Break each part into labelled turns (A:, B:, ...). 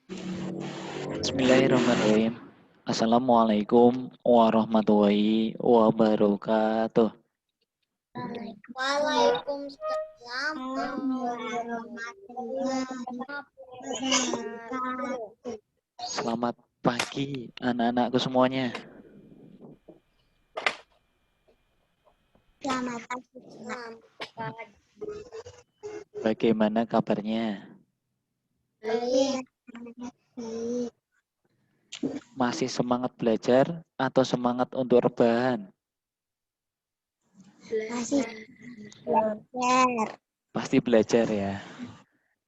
A: Bismillahirrahmanirrahim. Assalamualaikum warahmatullahi wabarakatuh.
B: Waalaikumsalam warahmatullahi wabarakatuh.
A: Selamat pagi anak-anakku semuanya.
B: Selamat pagi.
A: Bagaimana kabarnya?
B: Baik.
A: Masih semangat belajar atau semangat untuk rebahan?
B: Masih belajar.
A: Pasti belajar ya.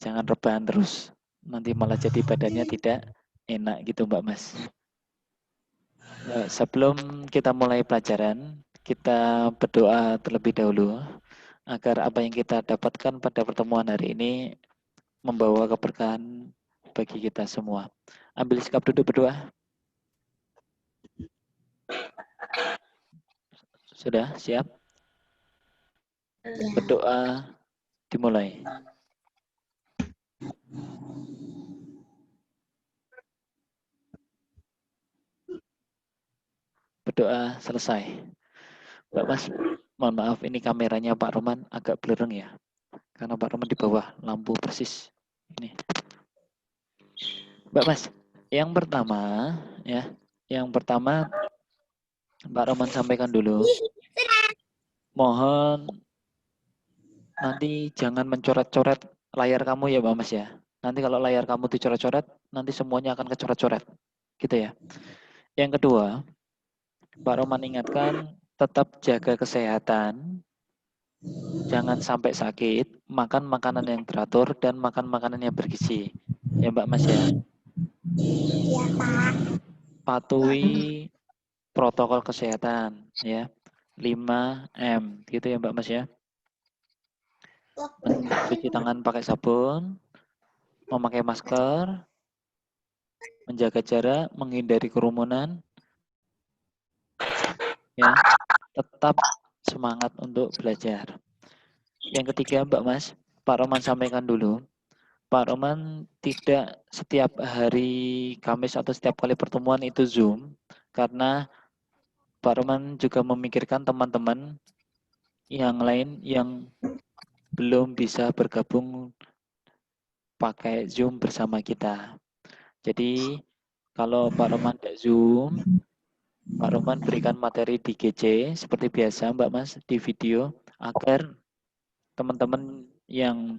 A: Jangan rebahan terus. Nanti malah jadi badannya tidak enak gitu Mbak Mas. Sebelum kita mulai pelajaran, kita berdoa terlebih dahulu agar apa yang kita dapatkan pada pertemuan hari ini membawa keberkahan bagi kita semua. Ambil sikap duduk berdoa. Sudah siap? Berdoa dimulai. Berdoa selesai. Mbak Mas, mohon maaf ini kameranya Pak Roman agak blurring ya. Karena Pak Roman di bawah lampu persis. Ini. Mbak Mas, yang pertama ya, yang pertama Pak Roman sampaikan dulu. Mohon nanti jangan mencoret-coret layar kamu ya Mbak Mas ya. Nanti kalau layar kamu dicoret-coret, nanti semuanya akan kecoret-coret. Gitu ya. Yang kedua, Pak Roman ingatkan tetap jaga kesehatan. Jangan sampai sakit, makan makanan yang teratur dan makan makanan yang bergizi. Ya Mbak Mas ya.
B: Ya, Pak.
A: Patuhi protokol kesehatan ya. 5M gitu ya Mbak Mas ya. Mencuci tangan pakai sabun, memakai masker, menjaga jarak, menghindari kerumunan, ya, tetap semangat untuk belajar. Yang ketiga, Mbak Mas, Pak Roman sampaikan dulu. Pak Roman tidak setiap hari Kamis atau setiap kali pertemuan itu Zoom, karena Pak Roman juga memikirkan teman-teman yang lain yang belum bisa bergabung pakai Zoom bersama kita. Jadi, kalau Pak Roman tidak Zoom, Pak Roman berikan materi di GC seperti biasa Mbak Mas di video agar teman-teman yang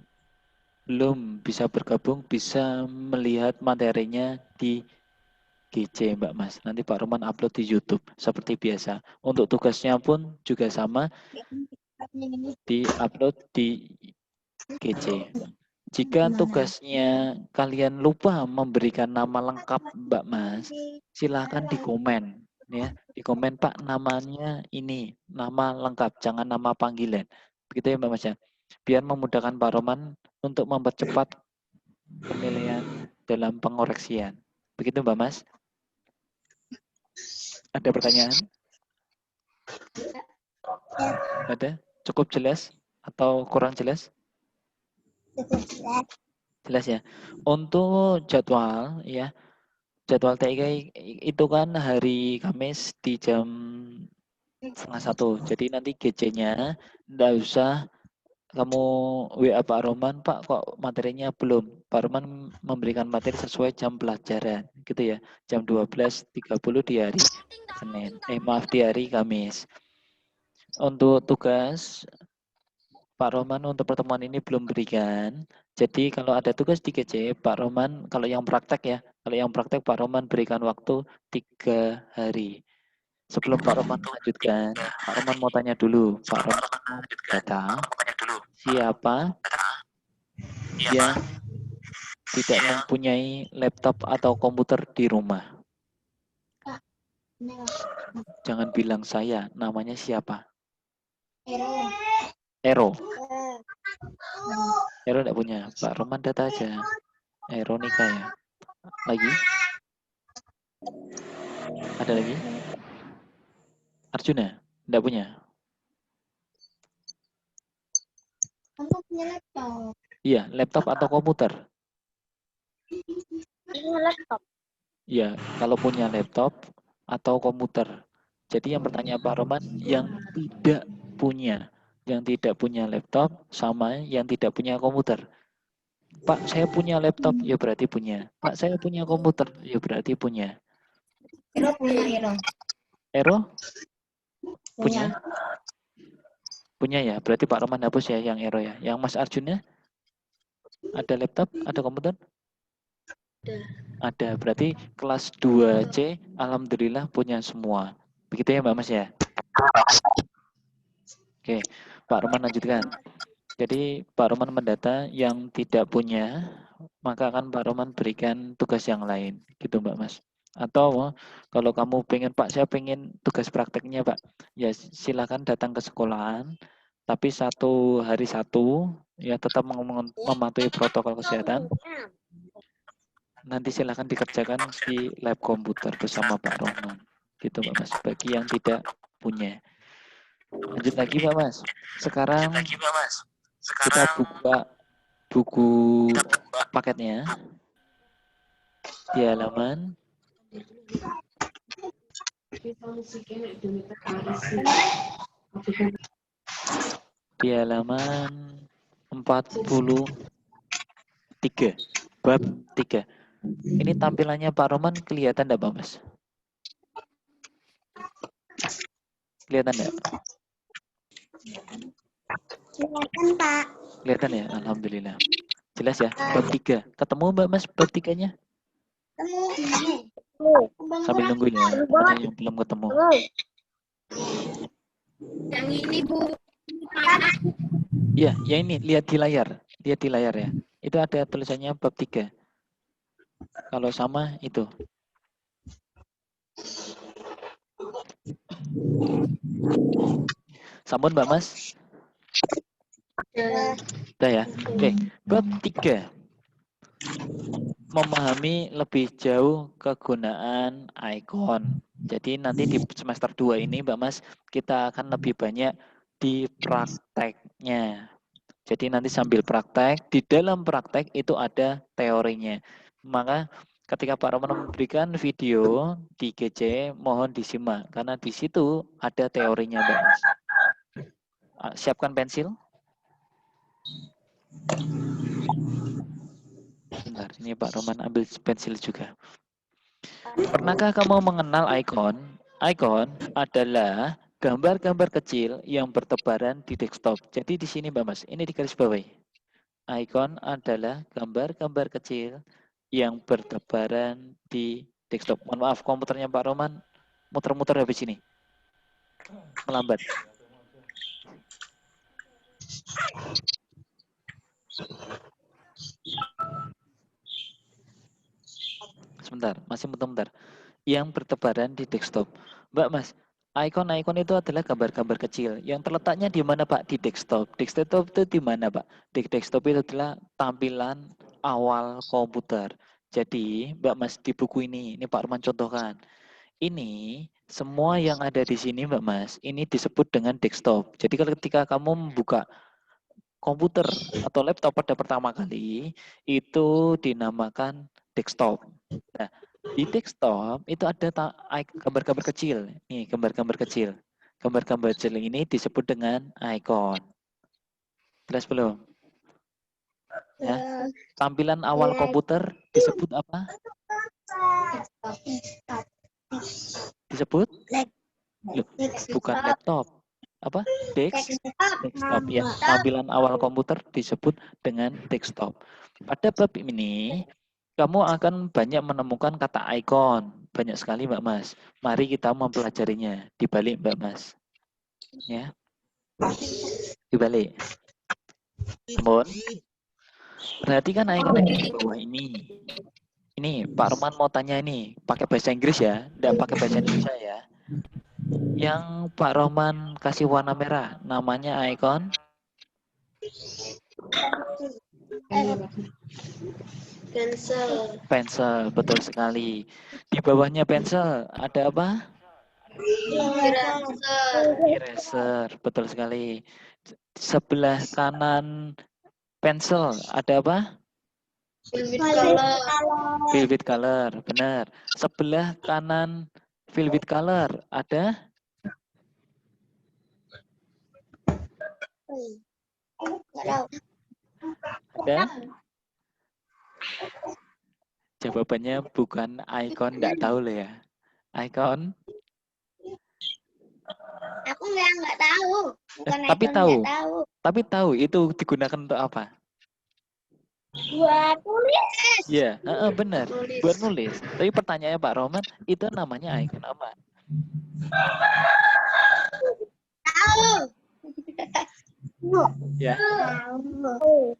A: belum bisa bergabung bisa melihat materinya di GC Mbak Mas. Nanti Pak Roman upload di YouTube seperti biasa. Untuk tugasnya pun juga sama di upload di GC. Jika tugasnya kalian lupa memberikan nama lengkap Mbak Mas, silakan di komen ya. Di komen Pak namanya ini, nama lengkap, jangan nama panggilan. Begitu ya Mbak Mas ya. Biar memudahkan Pak Roman untuk mempercepat penilaian dalam pengoreksian. Begitu Mbak Mas. Ada pertanyaan? Ada? Cukup jelas atau kurang jelas? Jelas ya. Untuk jadwal ya, jadwal TIK itu kan hari Kamis di jam 12:30. Jadi nanti GC-nya nggak usah kamu WA Pak Roman, Pak kok materinya belum. Pak Roman memberikan materi sesuai jam pelajaran gitu ya. Jam 12.30 di hari Senin. Maaf di hari Kamis. Untuk tugas Pak Roman untuk pertemuan ini belum berikan. Jadi kalau ada tugas di GC, Pak Roman kalau yang praktek ya, kalau yang praktek Pak Roman berikan waktu 3 hari. Sebelum Pak Roman melanjutkan, Pak Roman mau tanya dulu, Pak Roman mau data siapa yang tidak mempunyai laptop atau komputer di rumah? Jangan bilang saya, namanya siapa? Ero. Ero tidak punya, Pak Roman data aja. Eronika ya. Lagi? Ada lagi? Arjuna? Tidak punya?
B: Kamu punya laptop?
A: Iya, laptop atau komputer?
B: punya laptop.
A: Ya, kalau punya laptop atau komputer. Jadi yang pertanyaan Pak Roman yang tidak punya. Yang tidak punya laptop sama yang tidak punya komputer. Pak, saya punya laptop, ya berarti punya. Pak, saya punya komputer, ya berarti punya.
C: Ero punya Ero.
A: Ero?
C: Punya.
A: Punya ya, berarti Pak Roman hapus ya yang Ero ya. Yang Mas Arjunnya? Ada laptop, ada komputer? Ada, berarti kelas 2C, alhamdulillah punya semua. Begitu ya Mbak Mas ya? Oke, Pak Roman lanjutkan. Jadi Pak Roman mendata yang tidak punya, maka akan Pak Roman berikan tugas yang lain. Gitu Mbak Mas. Atau kalau kamu pengen, Pak saya pengen tugas prakteknya Pak. Ya silakan datang ke sekolahan. Tapi 1 hari 1, ya tetap mematuhi protokol kesehatan. Nanti silakan dikerjakan di lab komputer bersama Pak Roman. Gitu Mbak Mas. Bagi yang tidak punya. Lanjut lagi Mbak Mas. Sekarang kita buka buku paketnya di halaman di halaman 43 bab 3. Ini tampilannya Pak Roman kelihatan enggak Pak Mas? Kelihatan enggak?
B: Kelihatan, Pak.
A: Kelihatan ya? Alhamdulillah. Jelas ya? Bab 3. Ketemu Mbak Mas bab 3-nya? Sambil nungguin ya. Ada yang belum ketemu.
C: Yang ini Bu.
A: Iya, ya ini lihat di layar. Lihat di layar ya. Itu ada tulisannya bab 3. Kalau sama itu. Sampun Mbak Mas? Udah ya. Oke, bab 3. Memahami lebih jauh kegunaan icon. Jadi nanti di semester 2 ini Mbak Mas, kita akan lebih banyak di prakteknya. Jadi nanti sambil praktek, di dalam praktek itu ada teorinya. Maka ketika Pak Roman memberikan video di GC, mohon disimak. Karena di situ ada teorinya Mbak Mas. Siapkan pensil. Bentar, ini Pak Roman ambil pensil juga. Pernahkah kamu mengenal icon? Icon adalah gambar-gambar kecil yang bertebaran di desktop. Jadi di sini Mbak Mas, ini di garis bawahi. Icon adalah gambar-gambar kecil yang bertebaran di desktop. Mohon maaf, komputernya Pak Roman muter-muter habis ini. Melambat. Sebentar, masih muter-muter. Yang bertebaran di desktop. Mbak Mas, icon-icon itu adalah gambar-gambar kecil. Yang terletaknya di mana Pak? Di desktop. Desktop itu di mana Pak? Di desktop itu adalah tampilan awal komputer. Jadi Mbak Mas di buku ini Pak Arman contohkan. Ini semua yang ada di sini Mbak Mas, ini disebut dengan desktop. Jadi kalau ketika kamu membuka komputer atau laptop pada pertama kali, itu dinamakan desktop. Nah, di desktop itu ada gambar-gambar kecil. Nih, gambar-gambar kecil. Gambar-gambar kecil ini disebut dengan icon. Jelas belum? Ya. Tampilan awal komputer disebut apa? Disebut? Loh, bukan laptop. Apa? Desktop ya. Tampilan awal komputer disebut dengan desktop. Pada bab ini, kamu akan banyak menemukan kata icon. Banyak sekali Mbak Mas. Mari kita mempelajarinya. Dibalik Mbak Mas. Ya. Dibalik. Namun, perhatikan icon yang di bawah ini. Ini Pak Roman mau tanya ini. Pakai bahasa Inggris ya. Tidak pakai bahasa Indonesia ya. Yang Pak Roman kasih warna merah. Namanya icon. Pensel, betul sekali. Di bawahnya pensel ada apa? Eraser, betul sekali. Sebelah kanan pensel ada apa? Fill with color, benar. Sebelah kanan fill with color ada ada jawabannya bukan icon, enggak tahu loh ya. Icon.
B: Aku nggak tahu. Bukan
A: Tapi
B: icon,
A: tahu.
B: nggak tahu.
A: Tapi tahu itu digunakan untuk apa?
B: Buat tulis.
A: Iya, benar. Buat nulis. Tapi pertanyaannya Pak Roman, itu namanya icon apa?
B: Tahu.
A: Ya.
B: Tahu.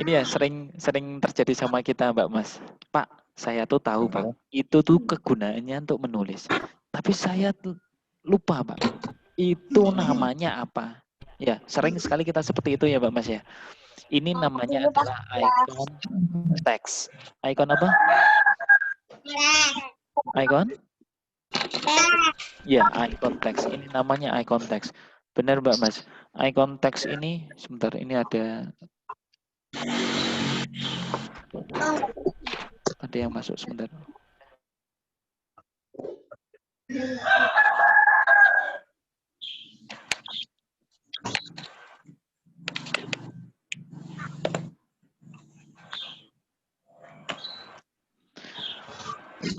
A: Ini ya sering terjadi sama kita, Mbak Mas. Pak, saya tuh tahu, Pak. Itu tuh kegunaannya untuk menulis. Tapi saya lupa, Pak. Itu namanya apa? Ya, sering sekali kita seperti itu ya, Mbak Mas ya. Ini namanya adalah icon text. Icon apa? Icon? Ya, icon text. Ini namanya icon text. Benar, Mbak Mas. Icon text ini, sebentar, ini ada yang masuk sebentar.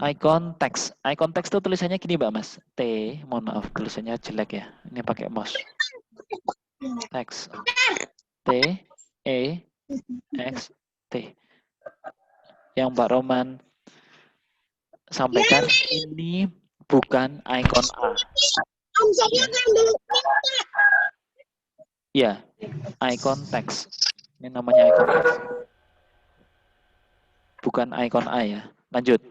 A: Icon text. Icon text itu tulisannya gini, Mbak Mas. T, mohon maaf, tulisannya jelek ya. Ini pakai mouse. Text. T, E, X, T. Yang Mbak Roman sampaikan ini bukan icon A. Ya, icon text. Ini namanya icon text. Bukan icon A ya. Lanjut.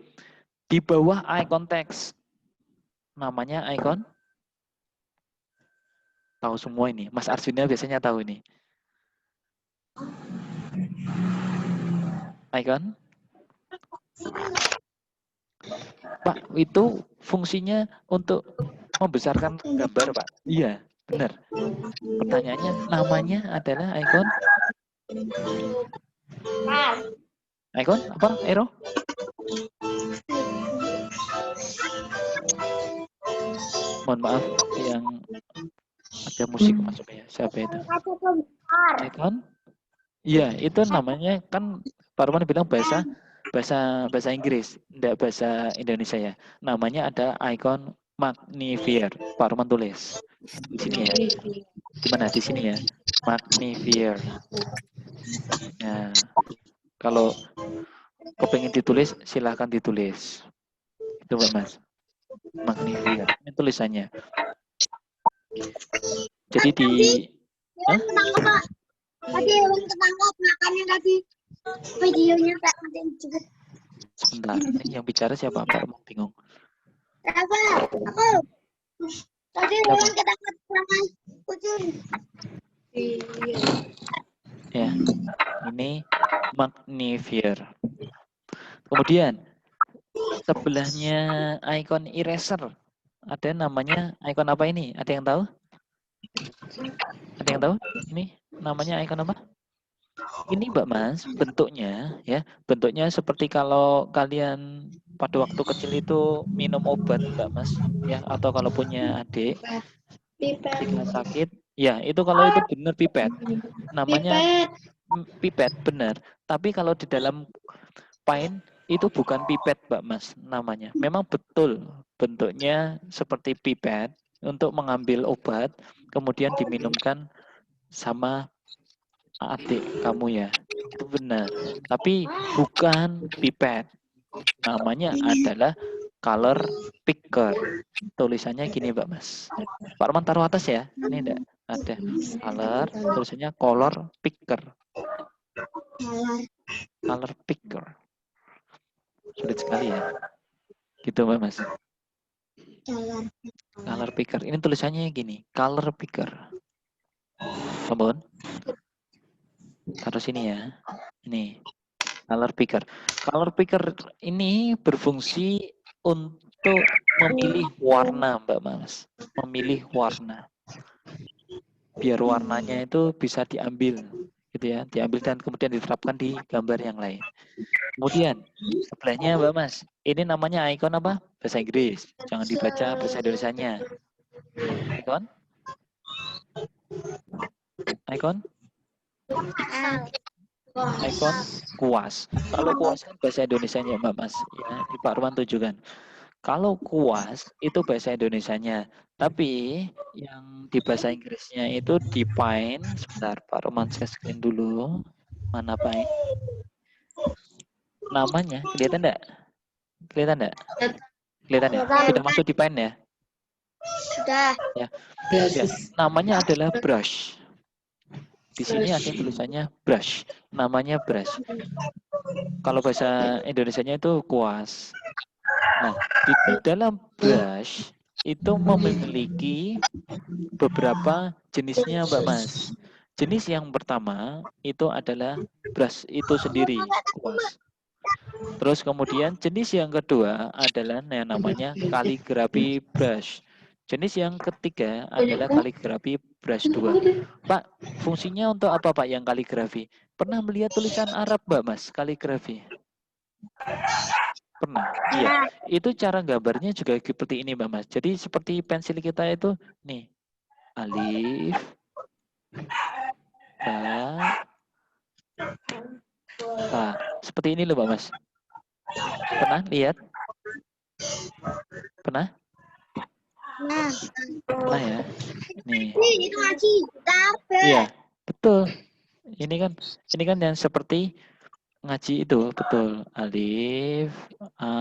A: Di bawah icon text. Namanya icon. Tahu semua ini. Mas Arjuna biasanya tahu ini. Icon. Pak, itu fungsinya untuk membesarkan gambar, Pak. Iya, benar. Pertanyaannya, namanya adalah icon. Icon apa, Ero? Mohon maaf, yang ada musik masuknya. Siapa itu? Icon? Iya, itu namanya kan Pak Roman bilang bahasa Inggris, tidak bahasa Indonesia ya. Namanya ada icon magnifier. Pak Roman tulis di sini ya. Di mana? Di sini ya. Magnifier. Ya. Kalau kepengen ditulis, silahkan ditulis. Itu Pak Mas. Magnifier. Ini tulisannya. Jadi di
B: Tadi belum ketangkap, makanya tadi videonya tak ada juga.
A: Sebentar, ini yang bicara siapa? Pak Roman bingung.
B: Apa? Aku. Tadi belum ketangkap sama kucing.
A: Ya, ini magnifier. Kemudian sebelahnya icon eraser ada namanya icon apa ini? Ada yang tahu? Ada yang tahu? Ini namanya icon apa? Ini Mbak Mas, bentuknya ya, bentuknya seperti kalau kalian pada waktu kecil itu minum obat Mbak Mas, ya, atau kalau punya adik ketika sakit, ya itu kalau itu benar pipet, namanya pipet benar. Tapi kalau di dalam Pain itu bukan pipet Mbak Mas namanya. Memang betul bentuknya seperti pipet untuk mengambil obat kemudian diminumkan sama adik kamu ya. Itu benar. Tapi bukan pipet. Namanya adalah color picker. Tulisannya gini Mbak Mas. Pak Roman taruh atas ya. Ini enggak ada. Color, tulisannya color picker. Color picker. Sulit sekali ya. Gitu Mbak Mas. Color picker. Ini tulisannya gini. Color picker. Sampun. Taruh sini ya. Ini. Color picker. Color picker ini berfungsi untuk memilih warna Mbak Mas. Memilih warna. Biar warnanya itu bisa diambil. gitu ya, diambil dan kemudian diterapkan di gambar yang lain. Kemudian sebelahnya Mbak Mas, ini namanya ikon apa? Bahasa Inggris. Jangan dibaca bahasa Indonesianya. Ikon? Ikon? Ikon kuas. Kalau kuas kan bahasa Indonesianya Mbak Mas. Ya, ini Pak Ruman tunjukkan. Kalau kuas itu bahasa Indonesianya. Tapi yang di bahasa Inggrisnya itu define. Sebentar, Pak Ruman saya screen dulu. Mana Pak? Namanya kelihatan enggak? Kelihatan enggak? Kelihatan ya? Sudah masuk define ya?
B: Sudah.
A: Ya. Ya. Namanya adalah brush. Di sini ada tulisannya brush. Namanya brush. Kalau bahasa Indonesianya itu kuas. Nah, di dalam brush itu memiliki beberapa jenisnya, Mbak Mas. Jenis yang pertama itu adalah brush itu sendiri, kuas. Terus kemudian jenis yang kedua adalah yang namanya kaligrafi brush. Jenis yang ketiga adalah kaligrafi brush 2. Pak, fungsinya untuk apa Pak yang kaligrafi? Pernah melihat tulisan Arab Mbak Mas, kaligrafi? Pernah? Iya. Itu cara gambarnya juga seperti ini Mbak Mas. Jadi seperti pensil kita itu nih. Alif, ba, ta. Seperti ini loh Mbak Mas. Pernah lihat? Pernah?
B: Nah,
A: Pernah ya? Nih.
B: itu ngaji.
A: Iya, betul. Ini kan yang seperti ngaji itu, betul. Alif, a,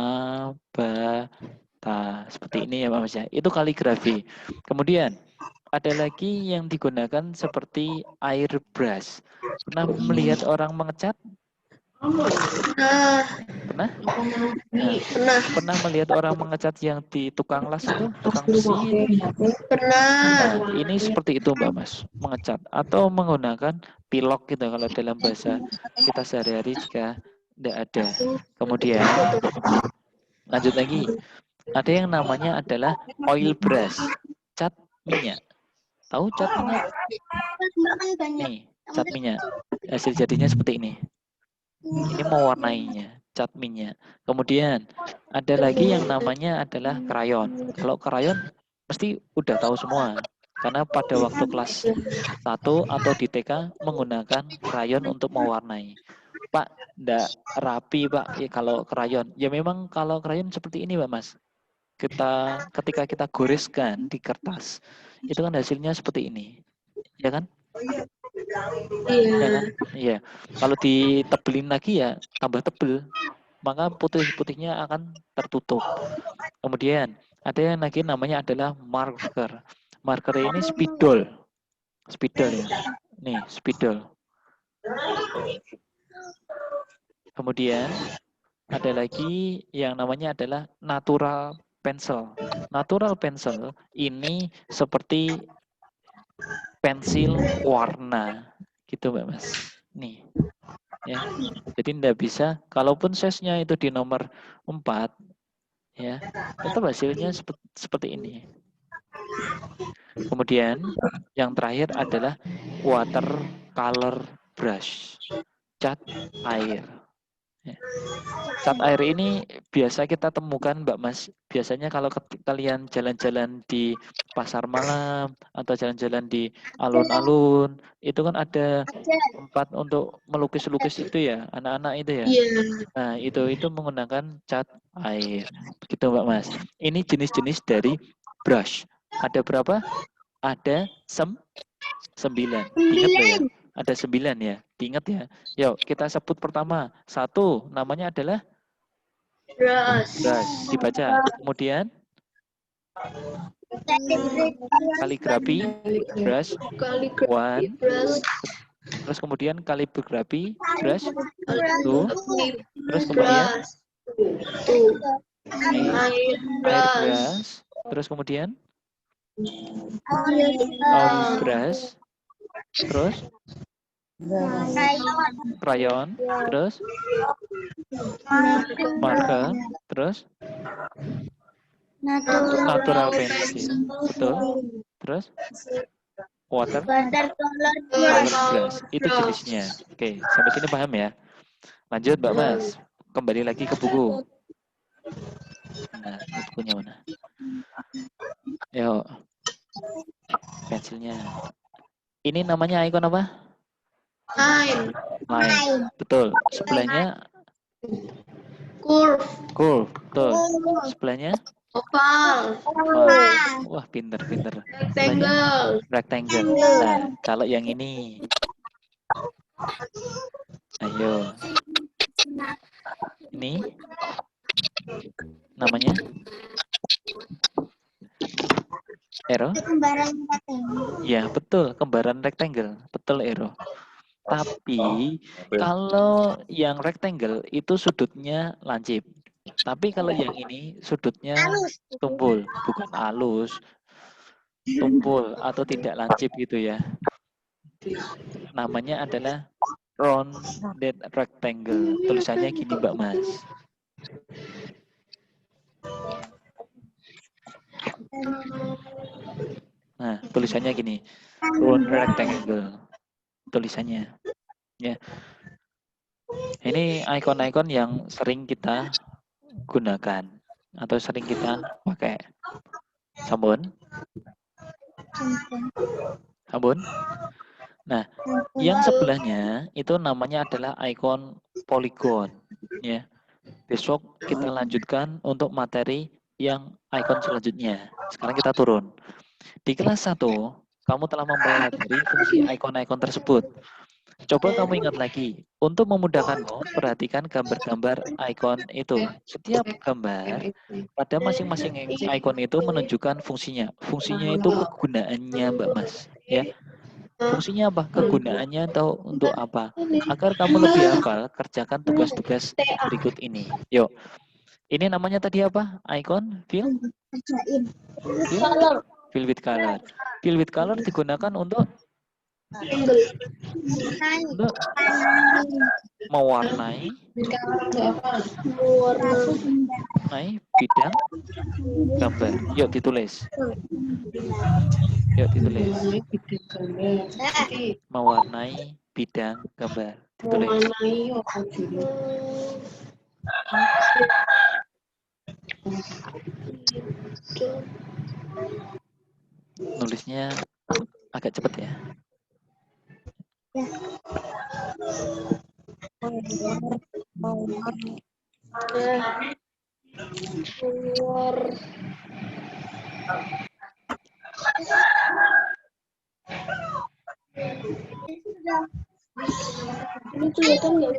A: ba, ta. Seperti ini ya Pak Mas ya. Itu kaligrafi. Kemudian ada lagi yang digunakan seperti airbrush. Pernah melihat orang mengecat? Pernah? Nah, pernah melihat orang mengecat yang di tukang las itu, tukang besi itu? Nah, ini seperti itu Mbak Mas, mengecat atau menggunakan pilok gitu kalau dalam bahasa kita sehari-hari jika tidak ada. Kemudian lanjut lagi, ada yang namanya adalah oil brush, cat minyak. Tahu cat minyak? Nih, cat minyak. Hasil jadinya seperti ini. Ini mewarnainya, cat minyak. Kemudian ada lagi yang namanya adalah krayon. Kalau krayon mesti udah tahu semua. Karena pada waktu kelas 1 atau di TK menggunakan krayon untuk mewarnai. Pak, ndak rapi Pak ya, kalau krayon. Ya memang kalau krayon seperti ini Pak Mas. Ketika kita goreskan di kertas, itu kan hasilnya seperti ini. Ya kan? Ya kan? Iya. Kalau ditebelin lagi ya tambah tebel. Maka putih-putihnya akan tertutup. Kemudian ada yang lagi namanya adalah marker. Marker ini spidol. Spidol ya. Nih, spidol. Kemudian ada lagi yang namanya adalah natural pencil. Natural pencil ini seperti pensil warna gitu Mbak Mas. Nih. Ya. Jadi tidak bisa kalaupun size-nya itu di nomor 4 ya, tetap hasilnya seperti ini. Kemudian yang terakhir adalah watercolor brush, cat air. Ya. Cat air ini biasa kita temukan Mbak Mas. Biasanya kalau kalian jalan-jalan di pasar malam atau jalan-jalan di alun-alun, itu kan ada tempat untuk melukis-lukis itu ya, anak-anak itu ya. Nah, itu menggunakan cat air. Begitu Mbak Mas. Ini jenis-jenis dari brush. Ada berapa? Ada 9. Ingat loh ya. Ada 9 ya. Diingat ya. Yuk, kita sebut pertama. 1 namanya adalah brush. Dibaca. Kemudian kaligrafi brush 1. Terus kemudian kaligrafi brush 2. Terus kemudian air brush. Terus kemudian oil brush. Terus crayon. Terus marker. Terus natural pencil. Betul. Terus
B: Watercolor
A: brush. Itu jenisnya. Oke, sampai sini paham ya? Lanjut Mbak Mas. Kembali lagi ke buku. Nah, ini bukunya mana? Yuk. Pensilnya. Ini namanya icon apa? Line. Betul. Sebelahnya
C: Curve.
A: curve. Betul. Sebelahnya
C: Oval.
A: wah, pinter. Sebelahnya
C: Rectangle.
A: rectangle. Nah, kalau yang ini. Ayo. Ini namanya arrow?
B: Kembaran rectangle.
A: Ya, betul. Kembaran rectangle. Betul, arrow. Tapi kalau yang rectangle itu sudutnya lancip. Tapi kalau yang ini sudutnya tumpul, bukan halus, tumpul atau tidak lancip gitu ya. Namanya adalah rounded rectangle. Tulisannya gini Mbak Mas. Nah, tulisannya gini. Round rectangle. Tulisannya. Ya. Ini ikon-ikon yang sering kita gunakan atau sering kita pakai. Sampun? Sampun? Nah, yang sebelahnya itu namanya adalah ikon poligon. Ya. Besok kita lanjutkan untuk materi yang ikon selanjutnya. Sekarang kita turun. Di kelas 1, kamu telah mempelajari fungsi ikon-ikon tersebut. Coba kamu ingat lagi. Untuk memudahkanmu, perhatikan gambar-gambar ikon itu. Setiap gambar pada masing-masing ikon itu menunjukkan fungsinya. Fungsinya itu kegunaannya, Mbak Mas. Ya. Fungsinya apa? Kegunaannya atau untuk apa? Agar kamu lebih hafal, kerjakan tugas-tugas berikut ini. Yuk. Ini namanya tadi apa? Icon? Fill? Fill with color. Fill with color digunakan untuk mewarnai bidang gambar. Yuk ditulis. Yuk ditulis. Mewarnai bidang gambar. Ditulis. Nulisnya agak cepat ya.
C: Ini kelihatan nggak?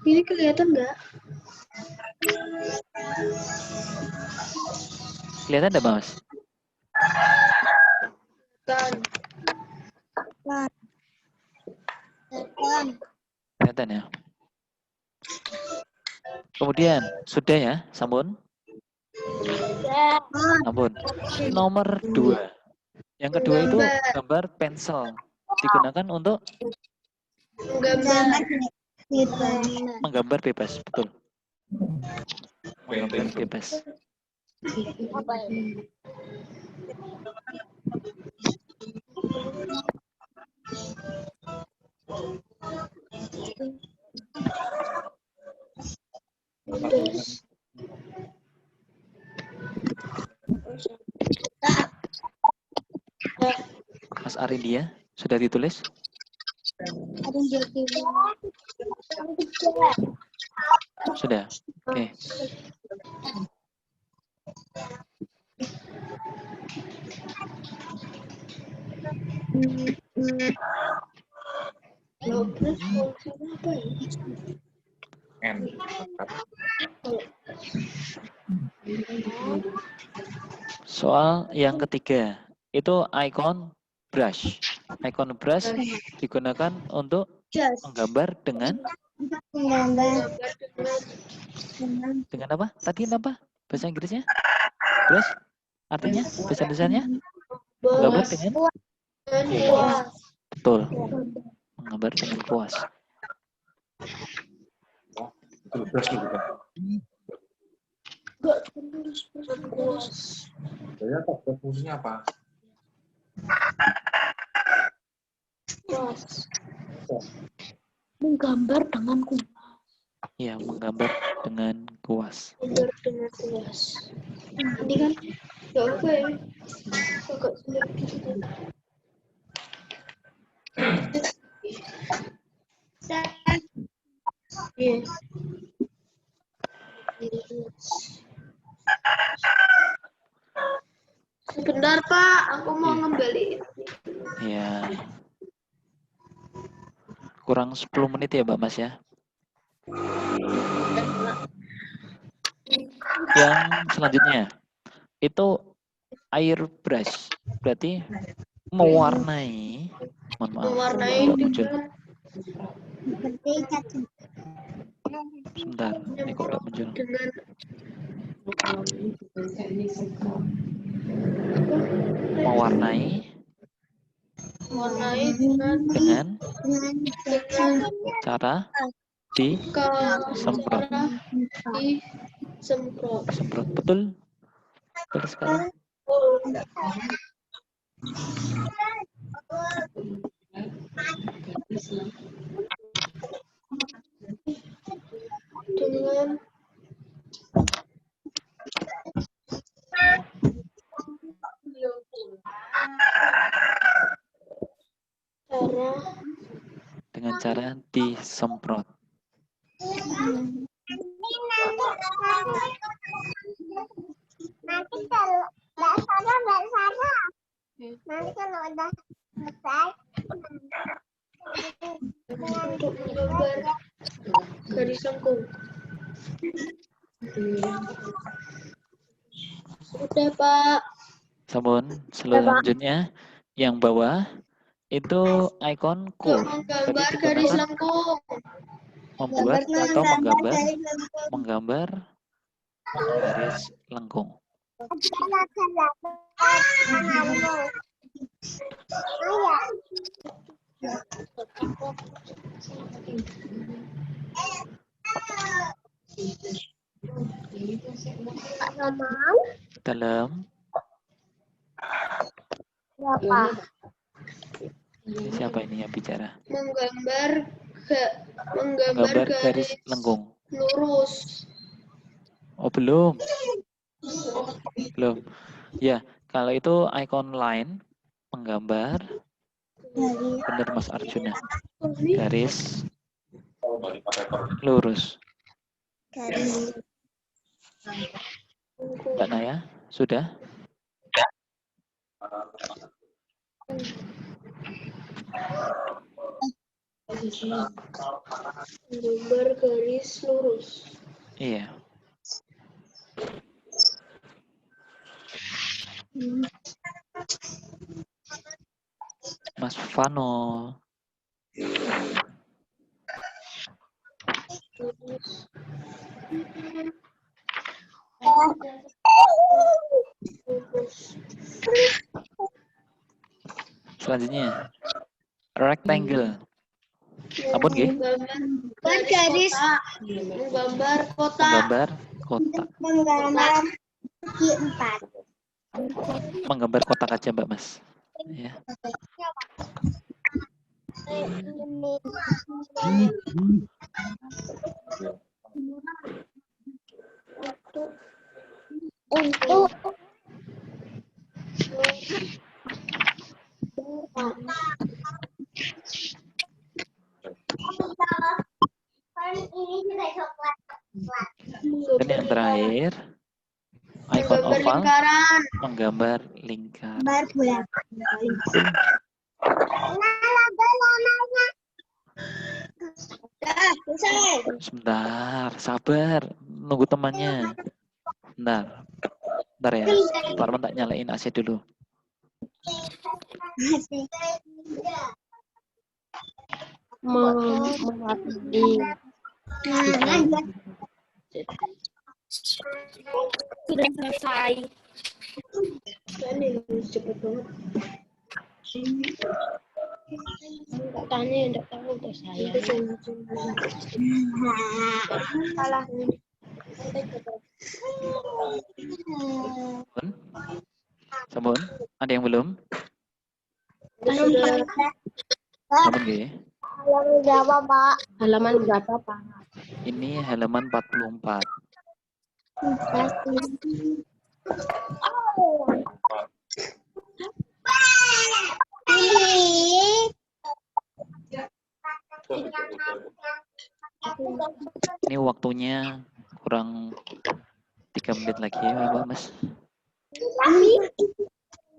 C: Ini kelihatan nggak?
A: Kelihatan enggak, Mas? Kelihatan ya. Kemudian, sudah ya, sampun? Sampun. Nomor 2. Yang kedua itu gambar pensel. Digunakan untuk menggambar bebas, betul. Menggambar bebas. Mas Arindia, sudah ditulis? Sudah. Oke. Soal yang ketiga, itu icon brush. Icon brush digunakan untuk menggambar dengan apa? Tadi apa? Bahasa Inggrisnya? Brush? Artinya? Bahasa Indonesianya? Menggambar dengan puas. Betul. Menggambar dengan puas.
D: Sebenarnya tablet fungsinya apa?
C: Kuas. Menggambar dengan kuas.
A: Ya, menggambar dengan kuas.
C: Gambar dengan kuas. Ini kan nggak apa ya? Agak sulit gitu. Iya. Sebentar Pak, aku mau
A: Iya.
C: ngembaliin.
A: Ya. Kurang 10 menit ya, Mbak Mas ya. Yang selanjutnya itu airbrush. Berarti mewarnai, mohon maaf,
C: Mewarnai
A: kok nggak muncul.
C: dengan
A: Sebentar, ini kok nggak muncul.
C: dengan
A: Mewarnai
C: mewarnai dengan
A: cara disemprot.
C: Semprot.
A: Semprot, betul. Betul sekali.
C: Dengan
A: Dengan cara disemprot.
B: Nanti kalau Mbak Sarah. Nanti kalau udah selesai.
C: untuk menggambar garis lengkung. Udah Pak.
A: Sampun, selanjutnya yang bawah itu ikon
C: Untuk
A: kur.
C: menggambar
A: Tadi
C: garis
A: digunakan
C: lengkung.
A: membuat atau menggambar garis lengkung. Dalam siapa ini yang bicara?
C: Menggambar
A: garis lengkung.
C: lurus.
A: Oh, belum. Belum. Ya, kalau itu ikon line menggambar, benar Mas Arjuna. Garis lurus. Mbak Naya, sudah?
C: Menggambar garis lurus.
A: Iya. Mas Vano. Selanjutnya rectangle. Ampun nggih?
C: Menggambar garis. Menggambar kotak.
A: Menggambar kotak.
B: Menggambar segi 4.
A: Menggambar kotak aja Mbak Mas. Ya.
B: Untuk ini juga coklat.
A: Dan yang terakhir ikon
C: Menggambar
A: oval
C: lingkaran.
A: menggambar lingkaran.
B: Gambar bulat.
A: Sebentar, sabar, nunggu temannya. Bentar, bentar ya. Pak Arman tak nyalain AC dulu.
B: Sudah selesai.
C: Ini cepet banget. Enggak tanya, enggak tahu udah saya.
B: Salah.
A: Sampun? Ada yang belum?
C: Sudah
A: Sampun nggih.
B: Yang jawab, Pak.
C: halaman berapa, Pak?
A: Ini halaman 44. Ini waktunya kurang 3 menit lagi ya, Mbak Mas.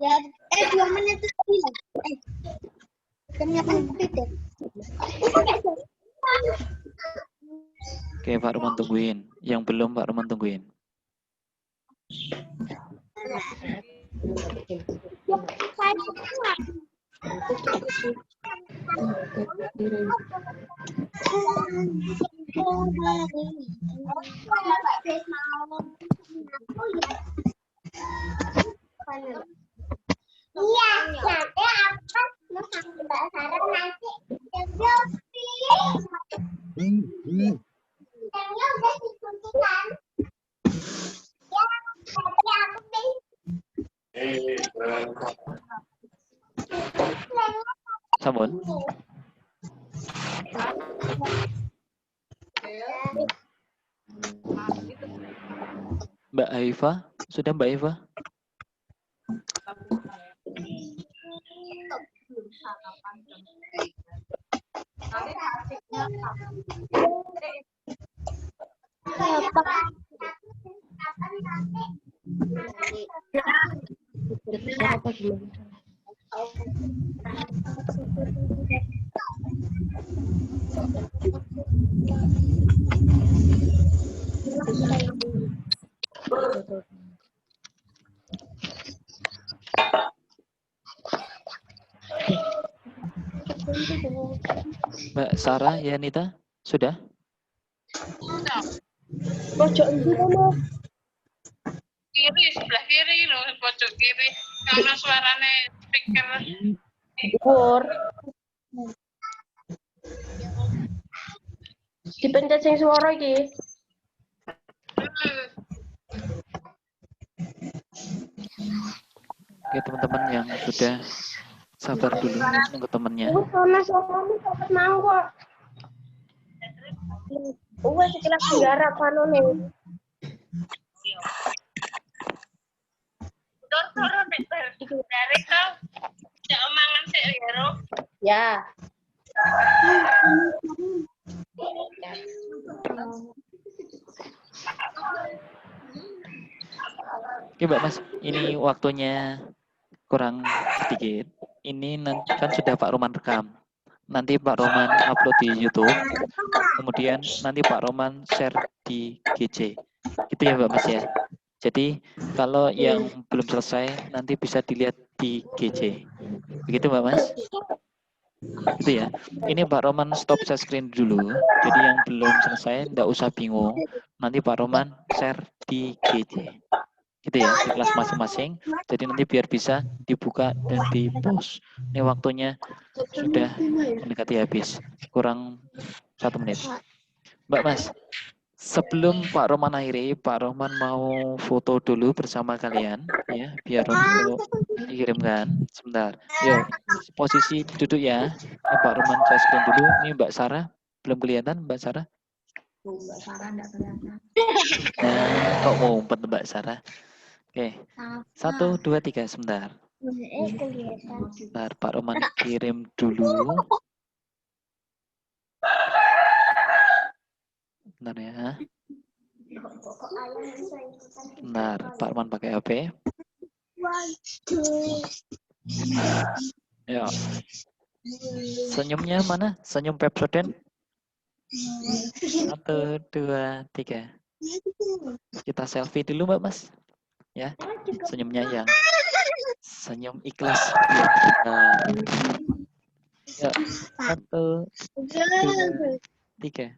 B: Ya, 2 menit itu ternyata tidak.
A: Oke, Pak Roman tungguin. Yang belum Pak Roman tungguin.
B: Iya, nanti apa? Mau sampai Mbak Sarah nanti jamnya udah disuntikan. Ya, tapi aku
A: Sampun? Mbak Haifa? Sudah Mbak Haifa?
C: Apa gimana?
A: Mbak Sarah, Yanita? Sudah?
C: Pojok endi kamu?
D: Kiri, sebelah kiri loh, pojok kiri. Karena suaranya speaker.
C: Dhuwur. Dipencet sing suara iki.
A: Oke, teman-teman yang sudah sabar dulu nunggu temannya.
C: Karena suaramu dapat mau kok. Wes kelas garap anone.
D: Turun dari kau. Ya omongan sih ya, Ro.
C: Ya.
A: Oke, Mbak Mas, ini waktunya kurang sedikit. Ini nanti kan sudah Pak Roman rekam. Nanti Pak Roman upload di YouTube. Kemudian nanti Pak Roman share di GC. Gitu ya Mbak Mas ya. Jadi kalau yang belum selesai nanti bisa dilihat di GC. Begitu Mbak Mas? Gitu ya. Ini Pak Roman stop share screen dulu. Jadi yang belum selesai enggak usah bingung. Nanti Pak Roman share di GC. Gitu ya, di kelas masing-masing. Jadi nanti biar bisa dibuka dan di-post. Ini waktunya sudah mendekati habis. Kurang 1 menit. Mbak Mas, sebelum Pak Roman akhiri, Pak Roman mau foto dulu bersama kalian. Ya, biar untuk dikirimkan. Sebentar. Yuk, posisi duduk ya. Ini Pak Roman share screen dulu. Ini Mbak Sarah. Belum kelihatan Mbak Sarah?
C: Mbak Sarah enggak kelihatan.
A: Nah, kok ngumpet Mbak Sarah? Oke, 1, 2, 3, sebentar. Bentar, Pak Roman kirim dulu. Bentar ya. Bentar, Pak Roman pakai HP. Ya. Senyumnya mana? Senyum Pepsodent. 1, 2, 3. Kita selfie dulu, Mbak Mas. Ya, senyumnya yang senyum ikhlas. Ya. 1, 2, 3.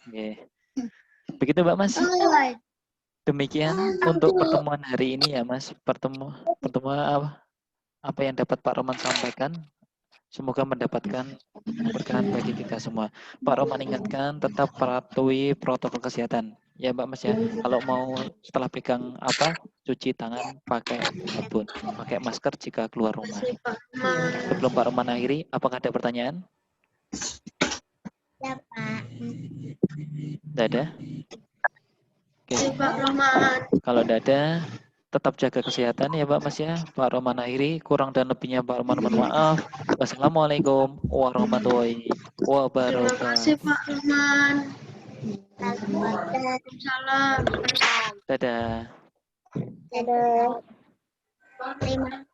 A: Oke. Begitu Mbak Mas. Demikian untuk pertemuan hari ini ya Mas. Pertemuan apa yang dapat Pak Roman sampaikan. Semoga mendapatkan keberkahan bagi kita semua. Pak Roman ingatkan tetap patuhi protokol kesehatan. Ya Mbak Mas ya. Kalau mau setelah pegang apa, cuci tangan pakai sabun, pakai masker jika keluar rumah.
C: Kasih Pak Roman.
A: Sebelum Pak Roman akhiri, apakah ada pertanyaan?
B: Ya, Pak.
A: Tidak ada? Oke.
C: Kasih Pak Roman.
A: Kalau tidak ada, tetap jaga kesehatan ya Pak Mas ya. Pak Roman akhiri, kurang dan lebihnya Pak Roman mohon maaf. Wassalamualaikum warahmatullahi
C: Terima kasih
A: wabarakatuh.
C: Pak Roman.
B: Dadah.
C: Salam.
A: Dadah.
B: Dadah. Terima